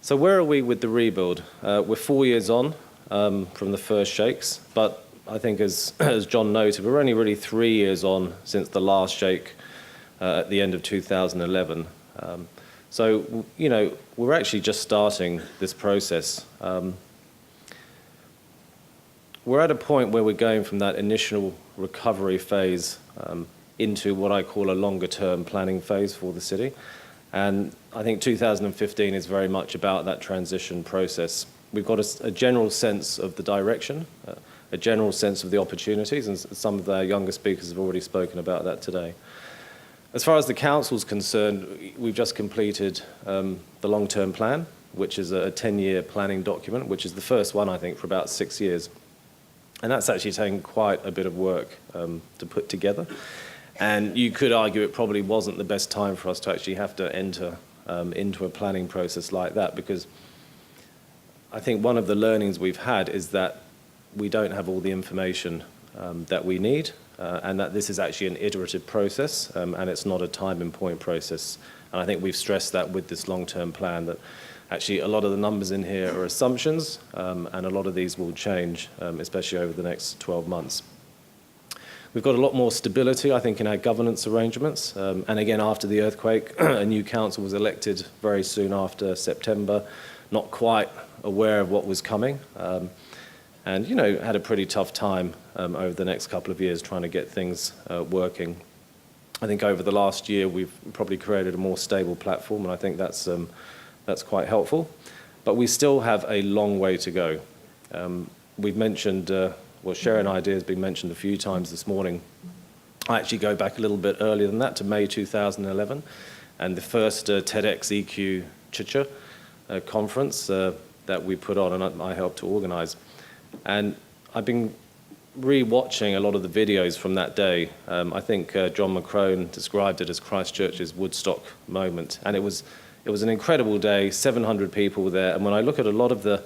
So where are we with the rebuild? We're 4 years on from the first shakes, but I think as John noted, we're only really 3 years on since the last shake at the end of 2011. So, you know, we're actually just starting this process. We're at a point where we're going from that initial recovery phase into what I call a longer-term planning phase for the city. And I think 2015 is very much about that transition process. We've got a general sense of the direction, a general sense of the opportunities, and some of the younger speakers have already spoken about that today. As far as the council's concerned, we've just completed the long-term plan, which is a 10-year planning document, which is the first one, I think, for about 6 years. And that's actually taken quite a bit of work to put together. And you could argue it probably wasn't the best time for us to actually have to enter into a planning process like that, because I think one of the learnings we've had is that we don't have all the information that we need, and that this is actually an iterative process, and it's not a time and point process. And I think we've stressed that with this long-term plan, that actually a lot of the numbers in here are assumptions, and a lot of these will change, especially over the next 12 months. We've got a lot more stability, I think, in our governance arrangements. And again, after the earthquake, a new council was elected very soon after September, not quite aware of what was coming, and, you know, had a pretty tough time over the next couple of years trying to get things working. I think over the last year, we've probably created a more stable platform, and I think that's quite helpful. But we still have a long way to go. We've mentioned well, sharing ideas has been mentioned a few times this morning. I actually go back a little bit earlier than that to May 2011, and the first TEDx EQ Chicha conference that we put on, and I helped to organize. And I've been re-watching a lot of the videos from that day. I think John McCrone described it as Christchurch's Woodstock moment, and it was an incredible day, 700 people were there, and when I look at a lot of the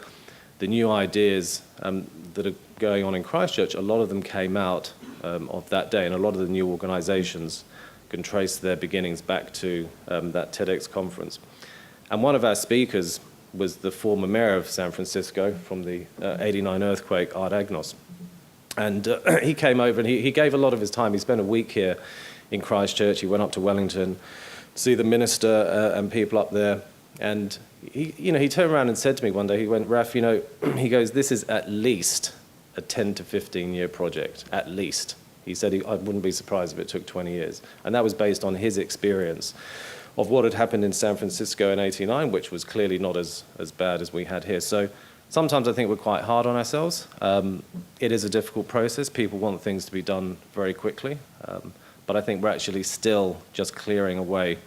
new ideas that are going on in Christchurch, a lot of them came out of that day, and a lot of the new organizations can trace their beginnings back to that TEDx conference. And one of our speakers was the former mayor of San Francisco from the '89 earthquake, Art Agnos. And he came over and he gave a lot of his time. He spent a week here in Christchurch. He went up to Wellington to see the minister and people up there. And he turned around and said to me one day, he went, "Raf, he goes, this is at least a 10 to 15 year project, at least." He said I wouldn't be surprised if it took 20 years. And that was based on his experience of what had happened in San Francisco in '89, which was clearly not as bad as we had here. So sometimes I think we're quite hard on ourselves. It is a difficult process. People want things to be done very quickly. But I think we're actually still just clearing away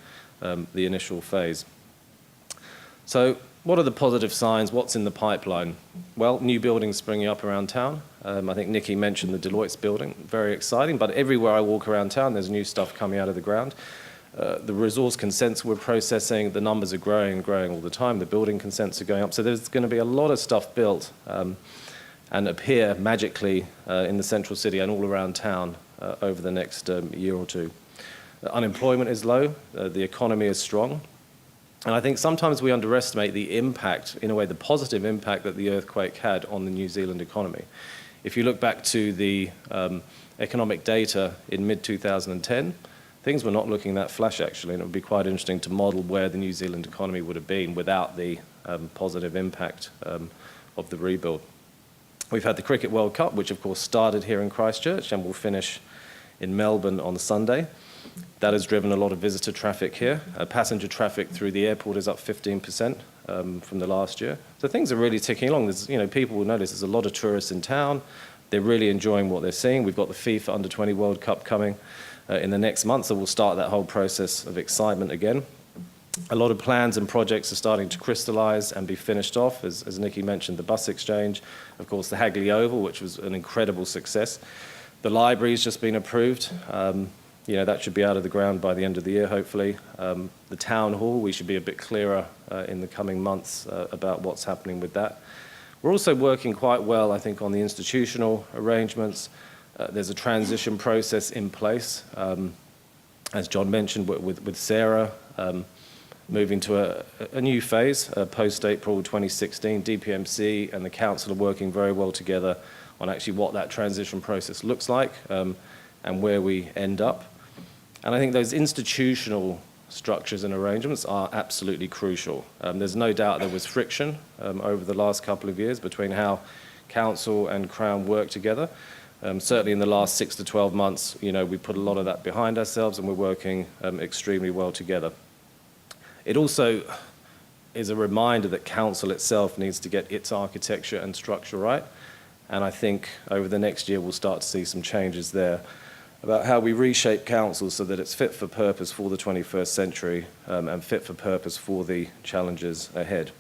the initial phase. So what are the positive signs? What's in the pipeline? Well, new buildings springing up around town. I think Nikki mentioned the Deloitte's building, very exciting, but everywhere I walk around town, there's new stuff coming out of the ground. The resource consents we're processing, the numbers are growing all the time. The building consents are going up. So there's going to be a lot of stuff built and appear magically in the central city and all around town over the next year or two. Unemployment is low. The economy is strong. And I think sometimes we underestimate the impact, in a way, the positive impact that the earthquake had on the New Zealand economy. If you look back to the economic data in mid-2010, things were not looking that flash, actually, and it would be quite interesting to model where the New Zealand economy would have been without the positive impact of the rebuild. We've had the Cricket World Cup, which of course started here in Christchurch and will finish in Melbourne on Sunday. That has driven a lot of visitor traffic here. Passenger traffic through the airport is up 15% from the last year. So things are really ticking along. There's, people will notice there's a lot of tourists in town. They're really enjoying what they're seeing. We've got the FIFA Under-20 World Cup coming in the next month, so we'll start that whole process of excitement again. A lot of plans and projects are starting to crystallize and be finished off. As Nikki mentioned, the bus exchange, of course, the Hagley Oval, which was an incredible success. The library's just been approved. That should be out of the ground by the end of the year, hopefully. The town hall, we should be a bit clearer in the coming months about what's happening with that. We're also working quite well, I think, on the institutional arrangements. There's a transition process in place. As John mentioned, with Sarah, moving to a new phase post-April 2016. DPMC and the council are working very well together on actually what that transition process looks like and where we end up. And I think those institutional structures and arrangements are absolutely crucial. There's no doubt there was friction over the last couple of years between how council and Crown work together. Certainly in the last 6 to 12 months, we put a lot of that behind ourselves and we're working extremely well together. It also is a reminder that council itself needs to get its architecture and structure right. And I think over the next year we'll start to see some changes there about how we reshape council so that it's fit for purpose for the 21st century and fit for purpose for the challenges ahead.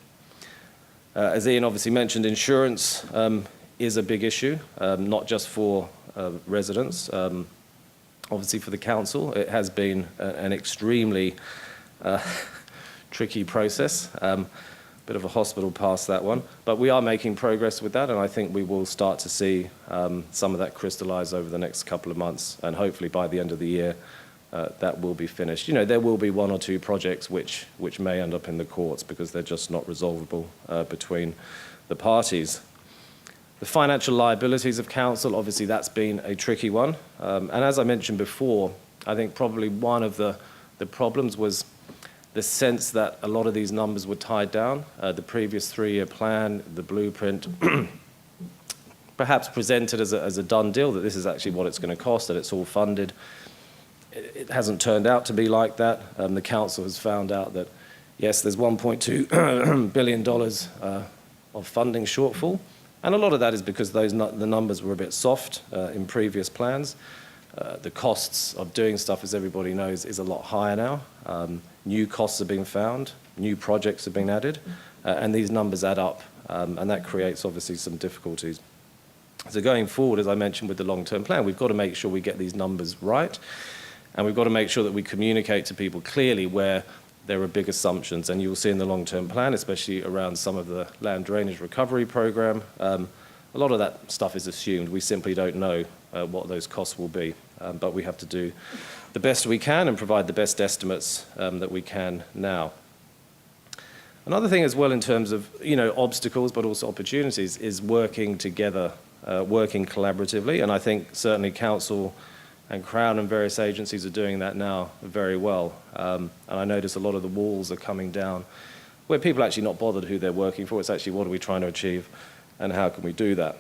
As Ian obviously mentioned, insurance is a big issue, not just for residents. Obviously for the council, it has been an extremely tricky process. Bit of a hospital pass, that one. But we are making progress with that, and I think we will start to see some of that crystallize over the next couple of months, and hopefully by the end of the year, that will be finished. There will be 1 or 2 projects which may end up in the courts because they're just not resolvable between the parties. The financial liabilities of council, obviously that's been a tricky one. And as I mentioned before, I think probably one of the problems was the sense that a lot of these numbers were tied down. The previous 3-year plan, the blueprint, perhaps presented as a done deal, that this is actually what it's going to cost, that it's all funded. It hasn't turned out to be like that. The council has found out that, yes, there's $1.2 billion of funding shortfall, and a lot of that is because the numbers were a bit soft in previous plans. The costs of doing stuff, as everybody knows, is a lot higher now. New costs are being found, new projects are being added, and these numbers add up, and that creates obviously some difficulties. So going forward, as I mentioned with the long-term plan, we've got to make sure we get these numbers right, and we've got to make sure that we communicate to people clearly where there are big assumptions, and you'll see in the long-term plan, especially around some of the land drainage recovery program, a lot of that stuff is assumed. We simply don't know what those costs will be, but we have to do the best we can and provide the best estimates that we can now. Another thing as well in terms of obstacles but also opportunities is working together, working collaboratively, and I think certainly council and Crown and various agencies are doing that now very well. And I notice a lot of the walls are coming down where people are actually not bothered who they're working for. It's actually what are we trying to achieve and how can we do that.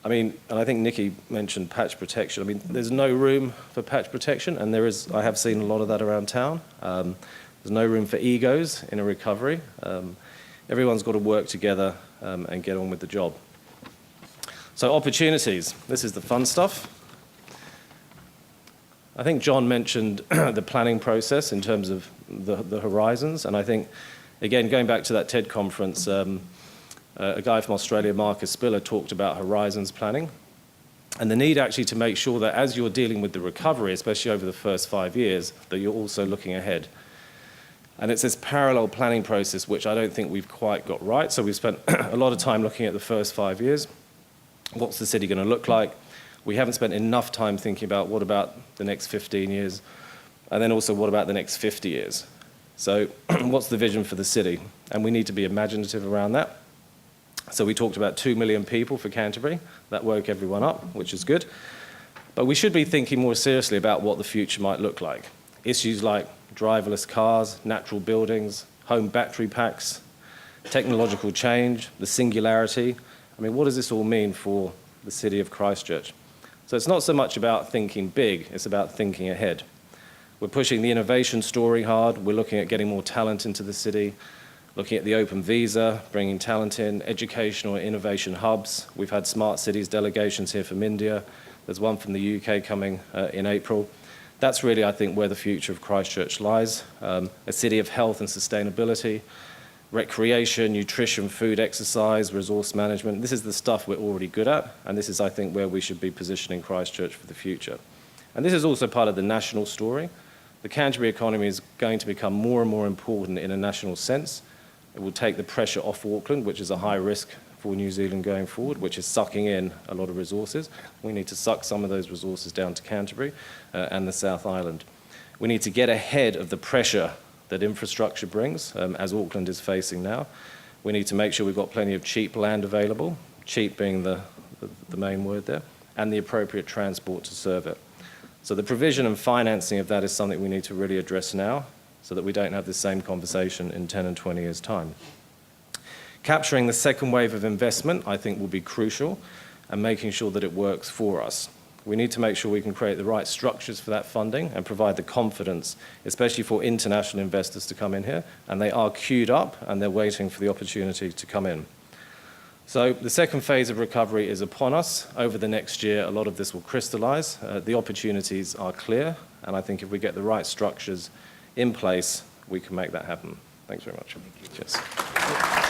And I think Nikki mentioned patch protection. There's no room for patch protection, and I have seen a lot of that around town. There's no room for egos in a recovery. Everyone's got to work together and get on with the job. So opportunities, this is the fun stuff. I think John mentioned the planning process in terms of the horizons, and I think, again, going back to that TED conference, a guy from Australia, Marcus Spiller, talked about horizons planning and the need actually to make sure that as you're dealing with the recovery, especially over the first 5 years, that you're also looking ahead. And it's this parallel planning process which I don't think we've quite got right. So we've spent a lot of time looking at the first 5 years. What's the city going to look like? We haven't spent enough time thinking about what about the next 15 years, and then also what about the next 50 years. So what's the vision for the city? And we need to be imaginative around that. So we talked about 2 million people for Canterbury. That woke everyone up, which is good. But we should be thinking more seriously about what the future might look like. Issues like driverless cars, natural buildings, home battery packs, technological change, the singularity. What does this all mean for the city of Christchurch? So it's not so much about thinking big, it's about thinking ahead. We're pushing the innovation story hard. We're looking at getting more talent into the city, looking at the open visa, bringing talent in, educational and innovation hubs. We've had smart cities delegations here from India. There's one from the UK coming in April. That's really, I think, where the future of Christchurch lies. A city of health and sustainability, recreation, nutrition, food, exercise, resource management. This is the stuff we're already good at, and this is, I think, where we should be positioning Christchurch for the future. And this is also part of the national story. The Canterbury economy is going to become more and more important in a national sense. It will take the pressure off Auckland, which is a high risk for New Zealand going forward, which is sucking in a lot of resources. We need to suck some of those resources down to Canterbury and the South Island. We need to get ahead of the pressure that infrastructure brings, as Auckland is facing now. We need to make sure we've got plenty of cheap land available, cheap being the main word there, and the appropriate transport to serve it. So the provision and financing of that is something we need to really address now so that we don't have the same conversation in 10 and 20 years' time. Capturing the second wave of investment, I think, will be crucial, and making sure that it works for us. We need to make sure we can create the right structures for that funding and provide the confidence, especially for international investors to come in here, and they are queued up and they're waiting for the opportunity to come in. So the second phase of recovery is upon us. Over the next year, a lot of this will crystallize. The opportunities are clear, and I think if we get the right structures in place, we can make that happen. Thanks very much. Cheers.